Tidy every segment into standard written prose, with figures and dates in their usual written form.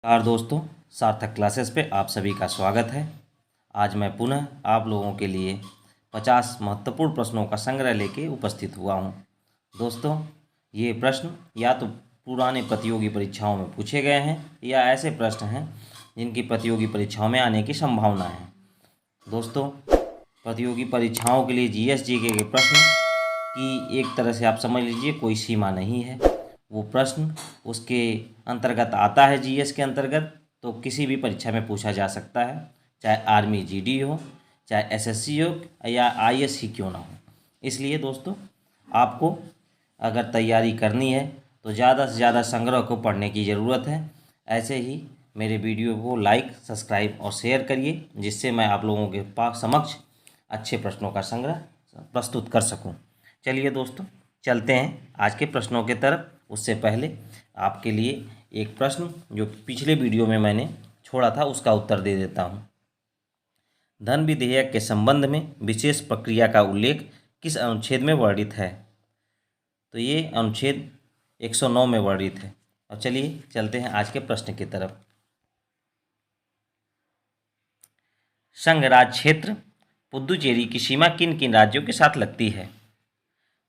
नमस्कार दोस्तों, सार्थक क्लासेस पे आप सभी का स्वागत है। आज मैं पुनः आप लोगों के लिए 50 महत्वपूर्ण प्रश्नों का संग्रह लेके उपस्थित हुआ हूँ। दोस्तों, ये प्रश्न या तो पुराने प्रतियोगी परीक्षाओं में पूछे गए हैं या ऐसे प्रश्न हैं जिनकी प्रतियोगी परीक्षाओं में आने की संभावना है। दोस्तों, प्रतियोगी परीक्षाओं के लिए जीएस जीके के प्रश्न की एक तरह से आप समझ लीजिए कोई सीमा नहीं है। वो प्रश्न उसके अंतर्गत आता है, जीएस के अंतर्गत, तो किसी भी परीक्षा में पूछा जा सकता है, चाहे आर्मी जीडी हो, चाहे एसएससी हो या आईएएस ही क्यों ना हो। इसलिए दोस्तों, आपको अगर तैयारी करनी है तो ज़्यादा से ज़्यादा संग्रह को पढ़ने की ज़रूरत है। ऐसे ही मेरे वीडियो को लाइक, सब्सक्राइब और शेयर करिए, जिससे मैं आप लोगों के पास समक्ष अच्छे प्रश्नों का संग्रह प्रस्तुत कर सकूं। चलिए दोस्तों, चलते हैं आज के प्रश्नों की तरफ। उससे पहले आपके लिए एक प्रश्न जो पिछले वीडियो में मैंने छोड़ा था उसका उत्तर दे देता हूं। धन विधेयक के संबंध में विशेष प्रक्रिया का उल्लेख किस अनुच्छेद में वर्णित है? तो ये अनुच्छेद 109 में वर्णित है। और चलिए चलते हैं आज के प्रश्न की तरफ। संघ राज्य क्षेत्र पुदुचेरी की सीमा किन किन राज्यों के साथ लगती है?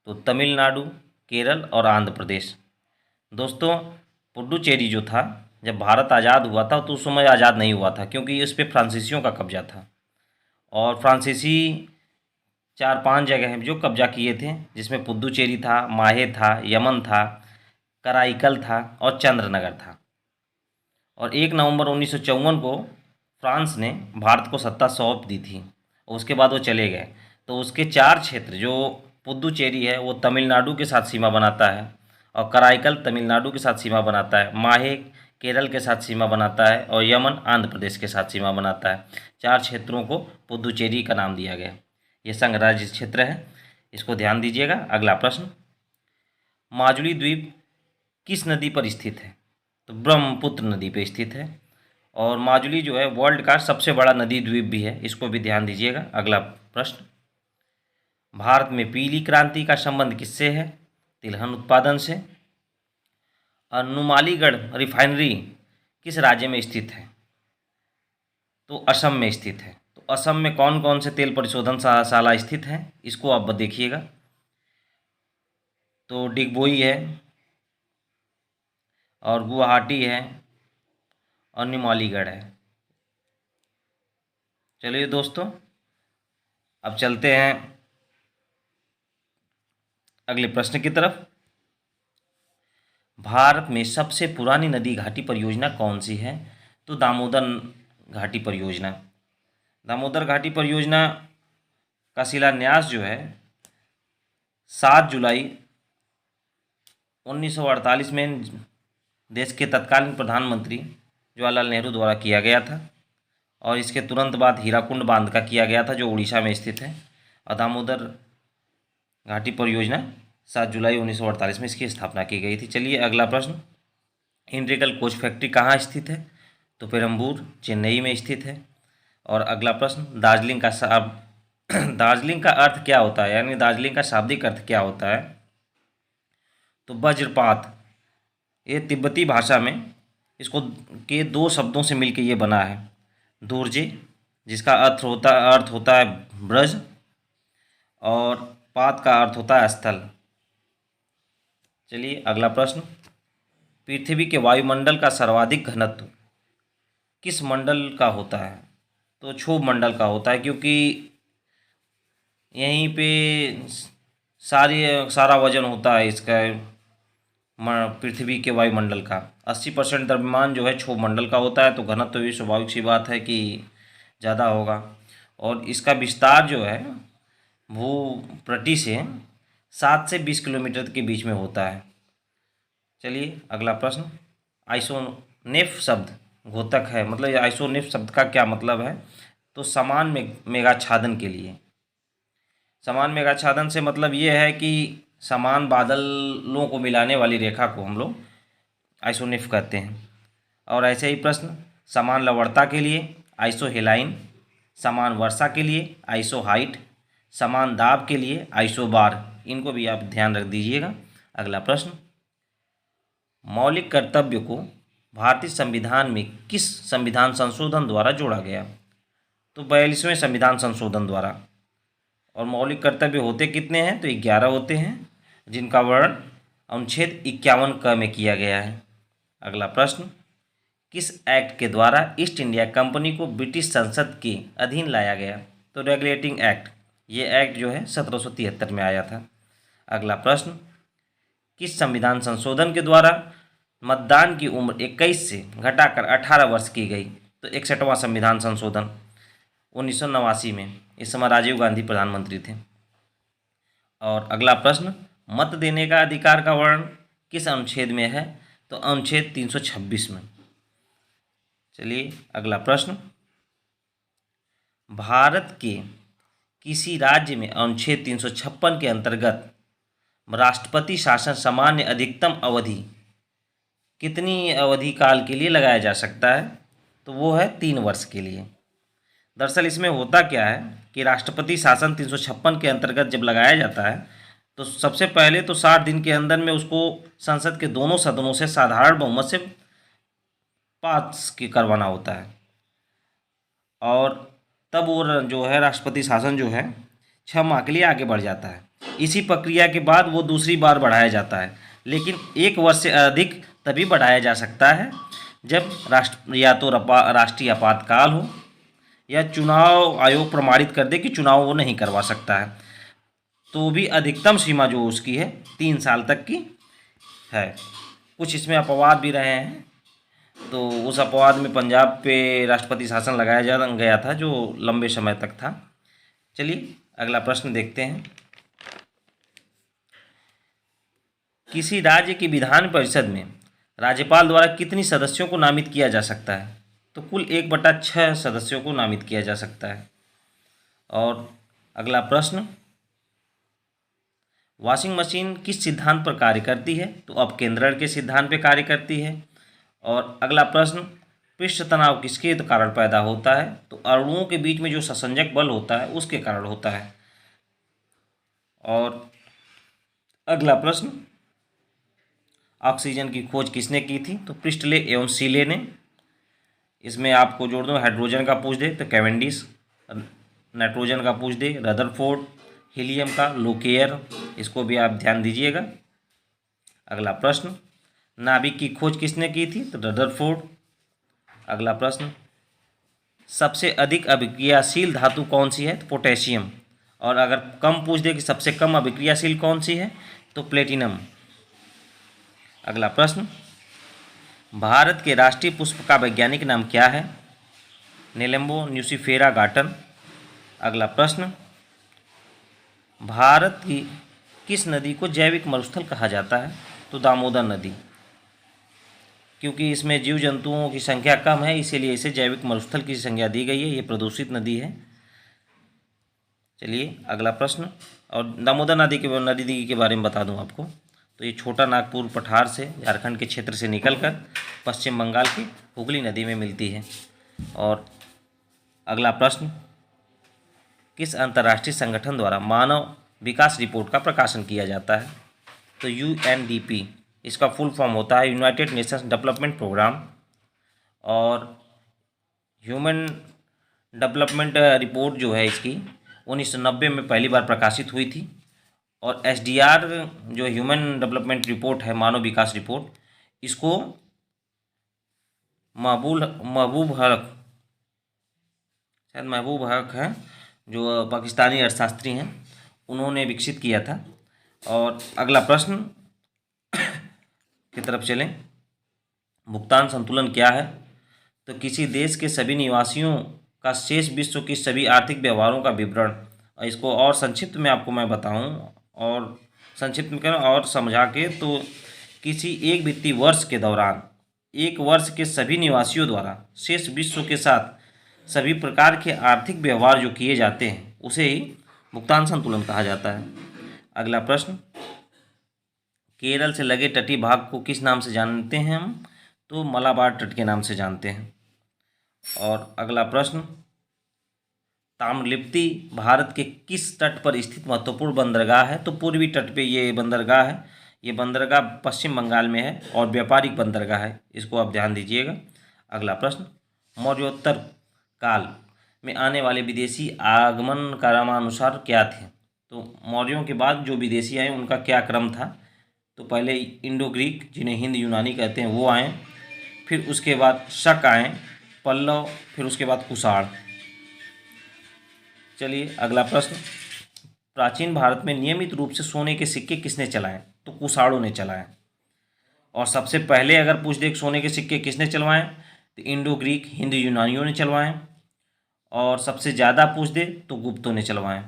तो तमिलनाडु, केरल और आंध्र प्रदेश। दोस्तों, पुडुचेरी जो था, जब भारत आज़ाद हुआ था तो उस समय आज़ाद नहीं हुआ था, क्योंकि इस पे फ्रांसीसियों का कब्जा था। और फ्रांसीसी 4-5 जगह हैं जो कब्जा किए थे, जिसमें पुडुचेरी था, माहे था, यमन था, कराईकल था और चंद्रनगर था। और 1 नवंबर 1954 को फ्रांस ने भारत को सत्ता सौंप दी थी और उसके बाद वो चले गए। तो उसके 4 क्षेत्र, जो पुदुचेरी है वो तमिलनाडु के साथ सीमा बनाता है, और कराईकल तमिलनाडु के साथ सीमा बनाता है, माहे केरल के साथ सीमा बनाता है और यमन आंध्र प्रदेश के साथ सीमा बनाता है। 4 क्षेत्रों को पुदुचेरी का नाम दिया गया। ये संघ राज्य क्षेत्र है, इसको ध्यान दीजिएगा। अगला प्रश्न, माजुली द्वीप किस नदी पर स्थित है? तो ब्रह्मपुत्र नदी पर स्थित है। और माजुली जो है वर्ल्ड का सबसे बड़ा नदी द्वीप भी है, इसको भी ध्यान दीजिएगा। अगला प्रश्न, भारत में पीली क्रांति का संबंध किससे है? तिलहन उत्पादन से। और नुमालीगढ़ रिफाइनरी किस राज्य में स्थित है? तो असम में स्थित है। तो असम में कौन कौन से तेल परिशोधन शाला स्थित है, इसको आप देखिएगा। तो डिगबोई है और गुवाहाटी है और नुमालीगढ़ है। चलिए दोस्तों, अब चलते हैं अगले प्रश्न की तरफ। भारत में सबसे पुरानी नदी घाटी परियोजना कौन सी है? तो दामोदर घाटी परियोजना। दामोदर घाटी परियोजना का शिलान्यास जो है 7 जुलाई 1948 में देश के तत्कालीन प्रधानमंत्री जवाहरलाल नेहरू द्वारा किया गया था। और इसके तुरंत बाद हीराकुंड बांध का किया गया था, जो उड़ीसा में स्थित है। और दामोदर घाटी परियोजना 7 जुलाई 1948 में इसकी स्थापना की गई थी। चलिए अगला प्रश्न, इंड्रिकल कोच फैक्ट्री कहाँ स्थित है? तो पेरम्बूर चेन्नई में स्थित है। और अगला प्रश्न, दार्जिलिंग का दार्जिलिंग का अर्थ क्या होता है, यानी दार्जिलिंग का शाब्दिक अर्थ क्या होता है? तो वज्रपात। ये तिब्बती भाषा में इसको के 2 शब्दों से मिलकर ये बना है, दुर्जे, जिसका अर्थ होता है ब्रज, और पात का अर्थ होता है स्थल। चलिए अगला प्रश्न, पृथ्वी के वायुमंडल का सर्वाधिक घनत्व किस मंडल का होता है? तो क्षोभ मंडल का होता है, क्योंकि यहीं पे सारा वजन होता है इसका, पृथ्वी के वायुमंडल का 80% द्रव्यमान जो है क्षोभ मंडल का होता है। तो घनत्व भी स्वाभाविक सी बात है कि ज़्यादा होगा। और इसका विस्तार जो है भू पृष्ठ से 7 से 20 किलोमीटर के बीच में होता है। चलिए अगला प्रश्न, आइसोनेफ शब्द घोतक है, मतलब आइसोनेफ शब्द का क्या मतलब है? तो समान मेघाच्छादन के लिए। समान मेघाच्छादन से मतलब ये है कि समान बादलों को मिलाने वाली रेखा को हम लोग आइसोनेफ कहते हैं। और ऐसे ही प्रश्न, समान लवणता के लिए आइसोहेलाइन, समान वर्षा के लिए आइसोहाइट, समान दाब के लिए आइसोबार, इनको भी आप ध्यान रख दीजिएगा। अगला प्रश्न, मौलिक कर्तव्य को भारतीय संविधान में किस संविधान संशोधन द्वारा जोड़ा गया? तो 42वें संविधान संशोधन द्वारा। और मौलिक कर्तव्य होते कितने हैं? तो 11 होते हैं, जिनका वर्णन अनुच्छेद 51 क में किया गया है। अगला प्रश्न, किस एक्ट के द्वारा ईस्ट इंडिया कंपनी को ब्रिटिश संसद के अधीन लाया गया? तो रेगुलेटिंग एक्ट। ये एक्ट जो है 1773 में आया था। अगला प्रश्न, किस संविधान संशोधन के द्वारा मतदान की उम्र 21 से घटाकर 18 वर्ष की गई? तो 61वां संविधान संशोधन 1989 में। इस समय राजीव गांधी प्रधानमंत्री थे। और अगला प्रश्न, मत देने का अधिकार का वर्णन किस अनुच्छेद में है? तो अनुच्छेद 326 में। चलिए अगला प्रश्न, भारत के किसी राज्य में अनुच्छेद 356 के अंतर्गत राष्ट्रपति शासन सामान्य अधिकतम अवधि कितनी अवधि काल के लिए लगाया जा सकता है? तो वो है 3 वर्ष के लिए। दरअसल इसमें होता क्या है कि राष्ट्रपति शासन 356 के अंतर्गत जब लगाया जाता है तो सबसे पहले तो 60 दिन के अंदर में उसको संसद के दोनों सदनों से साधारण बहुमत से पास करवाना होता है, और तब वो जो है राष्ट्रपति शासन जो है 6 माह के लिए आगे बढ़ जाता है। इसी प्रक्रिया के बाद वो दूसरी बार बढ़ाया जाता है, लेकिन 1 वर्ष से अधिक तभी बढ़ाया जा सकता है जब या तो राष्ट्रीय आपातकाल हो या चुनाव आयोग प्रमाणित कर दे कि चुनाव वो नहीं करवा सकता है। तो भी अधिकतम सीमा जो उसकी है 3 साल तक की है। कुछ इसमें अपवाद भी रहे हैं, तो उस अपवाद में पंजाब पे राष्ट्रपति शासन लगाया गया था जो लंबे समय तक था। चलिए अगला प्रश्न देखते हैं, किसी राज्य की विधान परिषद में राज्यपाल द्वारा कितनी सदस्यों को नामित किया जा सकता है? तो कुल 1/6 सदस्यों को नामित किया जा सकता है। और अगला प्रश्न, वॉशिंग मशीन किस सिद्धांत पर कार्य करती है? तो अपकेंद्रण के सिद्धांत पर कार्य करती है। और अगला प्रश्न, पृष्ठ तनाव किसके कारण पैदा होता है? तो अणुओं के बीच में जो संसंजक बल होता है उसके कारण होता है। और अगला प्रश्न, ऑक्सीजन की खोज किसने की थी? तो प्रिस्टले एवं सीले ने। इसमें आपको जोड़ दूँ, हाइड्रोजन का पूछ दे तो कैवेंडिश, नाइट्रोजन का पूछ दे रदरफोर्ड, हीलियम का लोकेयर, इसको भी आप ध्यान दीजिएगा। अगला प्रश्न, नाभिक की खोज किसने की थी? तो रदरफोर्ड। अगला प्रश्न, सबसे अधिक अभिक्रियाशील धातु कौन सी है? तो पोटेशियम। और अगर कम पूछ दे कि सबसे कम अभिक्रियाशील कौन सी है? तो प्लेटिनम। अगला प्रश्न, भारत के राष्ट्रीय पुष्प का वैज्ञानिक नाम क्या है? नेलेम्बो न्यूसिफेरा गार्टन। अगला प्रश्न, भारत की किस नदी को जैविक मरुस्थल कहा जाता है? तो दामोदर नदी, क्योंकि इसमें जीव जंतुओं की संख्या कम है इसीलिए इसे जैविक मरुस्थल की संज्ञा दी गई है। ये प्रदूषित नदी है। चलिए अगला प्रश्न, और दामोदर नदी के बारे में बता दूं आपको, तो ये छोटा नागपुर पठार से झारखंड के क्षेत्र से निकलकर पश्चिम बंगाल की हुगली नदी में मिलती है। और अगला प्रश्न, किस अंतर्राष्ट्रीय संगठन द्वारा मानव विकास रिपोर्ट का प्रकाशन किया जाता है? तो UNDP, इसका फुल फॉर्म होता है यूनाइटेड नेशंस डेवलपमेंट प्रोग्राम। और ह्यूमन डेवलपमेंट रिपोर्ट जो है इसकी 1990 में पहली बार प्रकाशित हुई थी। और SDR जो ह्यूमन डेवलपमेंट रिपोर्ट है, मानव विकास रिपोर्ट, इसको महबूब हक है जो पाकिस्तानी अर्थशास्त्री हैं, उन्होंने विकसित किया था। और अगला प्रश्न की तरफ चलें, भुगतान संतुलन क्या है? तो किसी देश के सभी निवासियों का शेष विश्व की सभी आर्थिक व्यवहारों का विवरण। इसको और संक्षिप्त में आपको मैं बताऊं और संक्षिप्त में और समझा के, तो किसी एक वित्तीय वर्ष के दौरान एक वर्ष के सभी निवासियों द्वारा शेष विश्व के साथ सभी प्रकार के आर्थिक व्यवहार जो किए जाते हैं उसे ही भुगतान संतुलन कहा जाता है। अगला प्रश्न, केरल से लगे तटीय भाग को किस नाम से जानते हैं हम? तो मलाबार तट के नाम से जानते हैं। और अगला प्रश्न, ताम्रलिप्ति भारत के किस तट पर स्थित महत्वपूर्ण बंदरगाह है? तो पूर्वी तट पे ये बंदरगाह है। ये बंदरगाह पश्चिम बंगाल में है और व्यापारिक बंदरगाह है, इसको आप ध्यान दीजिएगा। अगला प्रश्न, मौर्योत्तर काल में आने वाले विदेशी आगमन क्रमानुसार क्या थे? तो मौर्यों के बाद जो विदेशी आए उनका क्या क्रम था? तो पहले इंडो ग्रीक, जिन्हें हिंद यूनानी कहते हैं, वो आए, फिर उसके बाद शक आए, पल्लव, फिर उसके बाद कुषाण। चलिए अगला प्रश्न, प्राचीन भारत में नियमित रूप से सोने के सिक्के किसने चलाए? तो कुषाणों ने चलाए। और सबसे पहले अगर पूछ दे सोने के सिक्के किसने चलवाए, तो इंडो ग्रीक, हिंद यूनानियों ने चलवाए। और सबसे ज़्यादा पूछ दे तो गुप्तों ने चलवाए।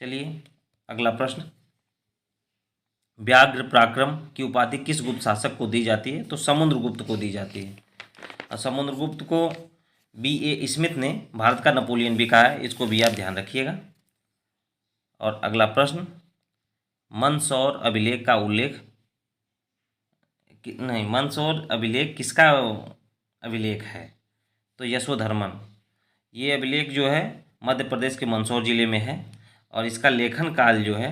चलिए अगला प्रश्न, व्याघ्र पराक्रम की उपाधि किस गुप्त शासक को दी जाती है? तो समुद्रगुप्त को दी जाती है। और समुद्रगुप्त को B.A. स्मिथ ने भारत का नेपोलियन भी कहा है, इसको भी आप ध्यान रखिएगा। और अगला प्रश्न, मंदसौर अभिलेख का उल्लेख नहीं, मंदसौर अभिलेख किसका अभिलेख है? तो यशोधर्मन। ये अभिलेख जो है मध्य प्रदेश के मंदसौर जिले में है और इसका लेखन काल जो है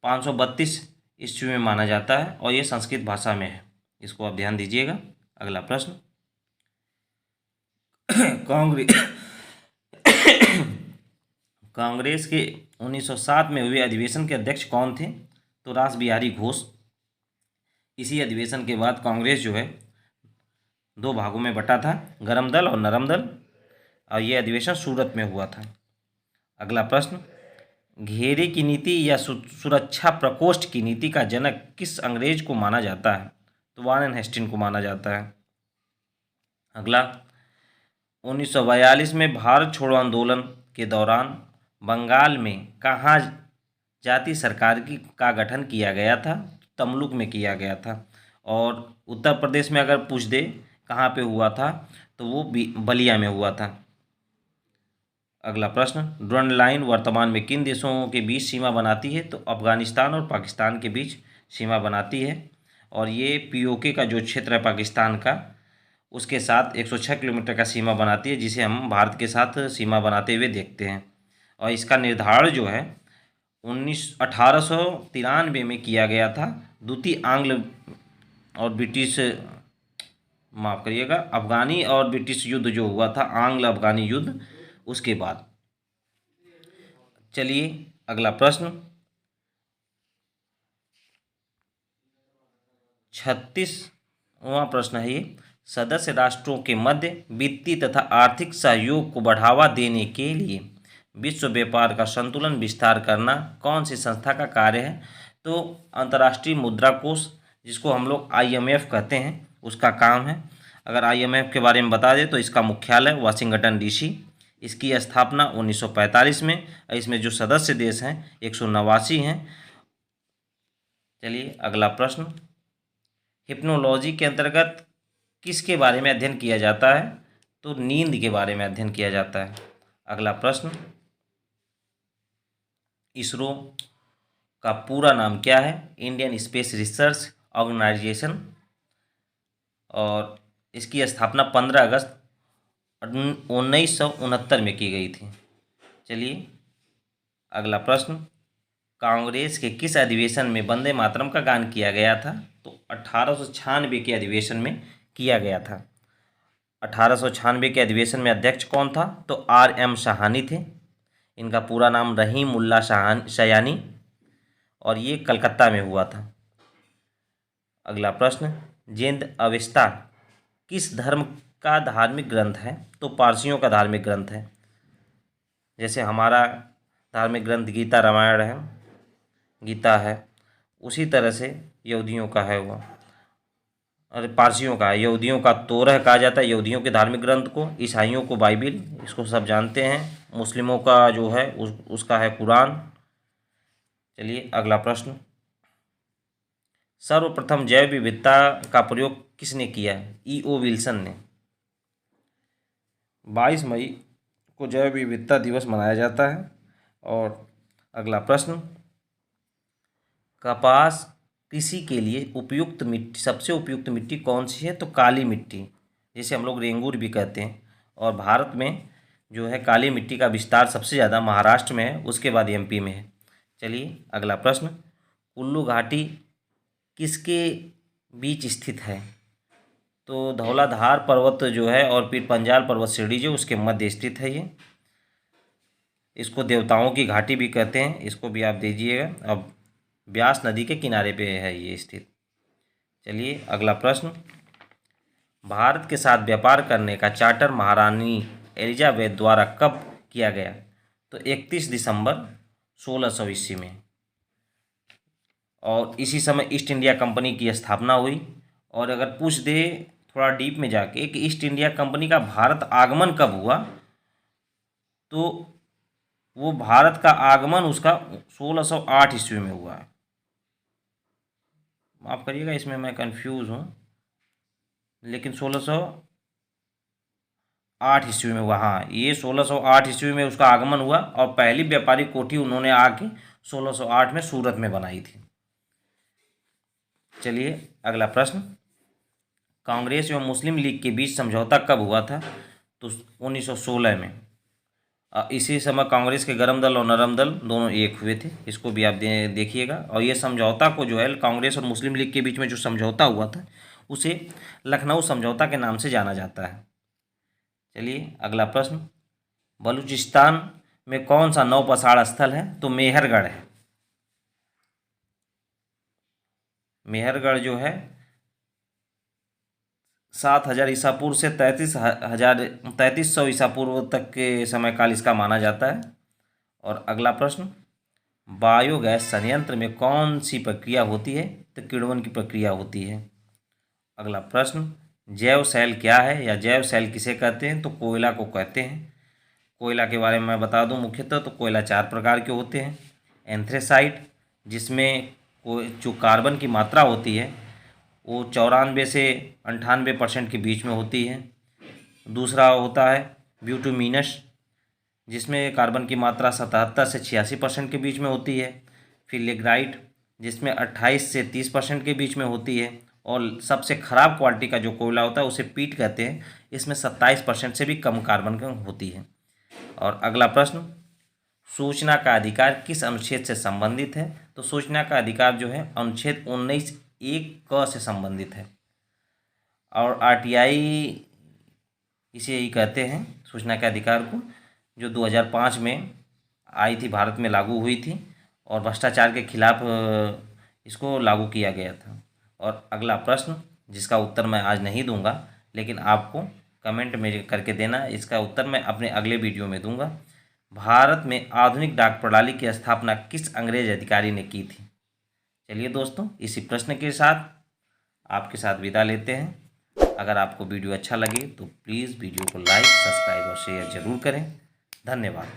532 ईस्वी में माना जाता है और ये संस्कृत भाषा में है, इसको आप ध्यान दीजिएगा। अगला प्रश्न, कांग्रेस के 1907 में हुए अधिवेशन के अध्यक्ष कौन थे? तो रास बिहारी घोष। इसी अधिवेशन के बाद कांग्रेस जो है दो भागों में बटा था, गरम दल और नरम दल, और ये अधिवेशन सूरत में हुआ था। अगला प्रश्न, घेरे की नीति या सुरक्षा प्रकोष्ठ की नीति का जनक किस अंग्रेज को माना जाता है? तो वारेन हेस्टिंग को माना जाता है। अगला, 1942 में भारत छोड़ो आंदोलन के दौरान बंगाल में कहाँ जाति सरकार का गठन किया गया था? तमलुक में किया गया था। और उत्तर प्रदेश में अगर पूछ दे कहाँ पे हुआ था, तो वो बलिया में हुआ था। अगला प्रश्न, ड्रॉन लाइन वर्तमान में किन देशों के बीच सीमा बनाती है? तो अफगानिस्तान और पाकिस्तान के बीच सीमा बनाती है। और ये POK का जो क्षेत्र है पाकिस्तान का, उसके साथ 106 किलोमीटर का सीमा बनाती है, जिसे हम भारत के साथ सीमा बनाते हुए देखते हैं। और इसका निर्धारण जो है 1893 में किया गया था, द्वितीय आंग्ल और ब्रिटिश, माफ़ करिएगा, अफगानी और ब्रिटिश युद्ध जो हुआ था, आंग्ल अफगानी युद्ध, उसके बाद। चलिए अगला प्रश्न, 36वां प्रश्न है ये, सदस्य राष्ट्रों के मध्य वित्तीय तथा आर्थिक सहयोग को बढ़ावा देने के लिए विश्व व्यापार का संतुलन विस्तार करना कौन सी संस्था का कार्य है? तो अंतर्राष्ट्रीय मुद्रा कोष, जिसको हम लोग IMF कहते हैं, उसका काम है। अगर IMF के बारे में बता दें तो इसका मुख्यालय वाशिंगटन DC। इसकी स्थापना 1945 में, इसमें जो सदस्य देश हैं 189 हैं। चलिए अगला प्रश्न, हिप्नोलॉजी के अंतर्गत किसके बारे में अध्ययन किया जाता है? तो नींद के बारे में अध्ययन किया जाता है। अगला प्रश्न, इसरो का पूरा नाम क्या है? Indian Space Research Organisation. और इसकी स्थापना 15 अगस्त 1969 में की गई थी। चलिए अगला प्रश्न, कांग्रेस के किस अधिवेशन में वंदे मातरम का गान किया गया था? तो 1896 के अधिवेशन में किया गया था। 1896 के अधिवेशन में अध्यक्ष कौन था? तो RM शाहानी थे। इनका पूरा नाम रहीमुल्ला शयानी, और ये कलकत्ता में हुआ था। अगला प्रश्न, जिंद अवेस्ता किस धर्म का धार्मिक ग्रंथ है? तो पारसियों का धार्मिक ग्रंथ है। जैसे हमारा धार्मिक ग्रंथ गीता रामायण है, गीता है, उसी तरह से यहूदियों का है वो, अरे पारसियों का है। यहूदियों का तोरह कहा जाता है यहूदियों के धार्मिक ग्रंथ को, ईसाइयों को बाइबिल, इसको सब जानते हैं। मुस्लिमों का जो है उसका है कुरान। चलिए अगला प्रश्न, सर्वप्रथम जैव विविधता का प्रयोग किसने किया है? E.O. विल्सन ने। 22 मई को जैव विविधता दिवस मनाया जाता है। और अगला प्रश्न, कपास कृषि के लिए उपयुक्त मिट्टी, सबसे उपयुक्त मिट्टी कौन सी है? तो काली मिट्टी, जिसे हम लोग रेंगूर भी कहते हैं। और भारत में जो है काली मिट्टी का विस्तार सबसे ज़्यादा महाराष्ट्र में है, उसके बाद MP में है। चलिए अगला प्रश्न, कुल्लू घाटी किसके बीच स्थित है? तो धौलाधार पर्वत जो है और फिर पंजाल पर्वत श्रेणी जो उसके मध्य स्थित है ये। इसको देवताओं की घाटी भी कहते हैं, इसको भी आप दीजिएगा। अब ब्यास नदी के किनारे पे है ये स्थित। चलिए अगला प्रश्न, भारत के साथ व्यापार करने का चार्टर महारानी एलिजाबेथ द्वारा कब किया गया? तो 31 दिसंबर 1600 ईस्वी में। और इसी समय ईस्ट इंडिया कंपनी की स्थापना हुई। और अगर पूछ दे थोड़ा डीप में जाके कि ईस्ट इंडिया कंपनी का भारत आगमन कब हुआ, तो वो भारत का आगमन उसका 1608 ईस्वी में हुआ है। माफ़ करिएगा, इसमें मैं कंफ्यूज हूँ, लेकिन 1608 ईस्वी में हुआ। हाँ, ये 1608 ईस्वी में उसका आगमन हुआ और पहली व्यापारी कोठी उन्होंने आके 1608 में सूरत में बनाई थी। चलिए अगला प्रश्न, कांग्रेस एवं मुस्लिम लीग के बीच समझौता कब हुआ था? तो 1916 में। इसी समय कांग्रेस के गरम दल और नरम दल दोनों एक हुए थे, इसको भी आप देखिएगा। और ये समझौता को जो है कांग्रेस और मुस्लिम लीग के बीच में जो समझौता हुआ था उसे लखनऊ समझौता के नाम से जाना जाता है। चलिए अगला प्रश्न, बलूचिस्तान में कौन सा नौपसाड़ स्थल है? तो मेहरगढ़ है। मेहरगढ़ जो है 7000 ईसा पूर्व से 3300 ईसा पूर्व तक के समय काल इसका माना जाता है। और अगला प्रश्न, बायोगैस संयंत्र में कौन सी प्रक्रिया होती है? तो किण्वन की प्रक्रिया होती है। अगला प्रश्न, जैव सेल क्या है या जैव सेल किसे कहते हैं? तो कोयला को कहते हैं। कोयला के बारे में मैं बता दूं मुख्यतः तो कोयला 4 प्रकार के होते हैं। एंथ्रेसाइट, जिसमें जो कार्बन की मात्रा होती है वो 94 से 98% के बीच में होती है। दूसरा होता है ब्यूटुमिनस, जिसमें कार्बन की मात्रा 77 से 86% के बीच में होती है। फिर लिग्नाइट, जिसमें 28 से 30% के बीच में होती है। और सबसे ख़राब क्वालिटी का जो कोयला होता है उसे पीट कहते हैं, इसमें 27% से भी कम कार्बन होती है। और अगला प्रश्न, सूचना का अधिकार किस अनुच्छेद से संबंधित है? तो सूचना का अधिकार जो है अनुच्छेद 19(1) से संबंधित है। और आरटीआई इसे यही कहते हैं सूचना के अधिकार को, जो 2005 में आई थी, भारत में लागू हुई थी और भ्रष्टाचार के खिलाफ इसको लागू किया गया था। और अगला प्रश्न जिसका उत्तर मैं आज नहीं दूंगा, लेकिन आपको कमेंट में करके देना, इसका उत्तर मैं अपने अगले वीडियो में दूंगा। भारत में आधुनिक डाक प्रणाली की स्थापना किस अंग्रेज अधिकारी ने की थी? चलिए दोस्तों, इसी प्रश्न के साथ आपके साथ विदा लेते हैं। अगर आपको वीडियो अच्छा लगे तो प्लीज़ वीडियो को लाइक, सब्सक्राइब और शेयर ज़रूर करें। धन्यवाद।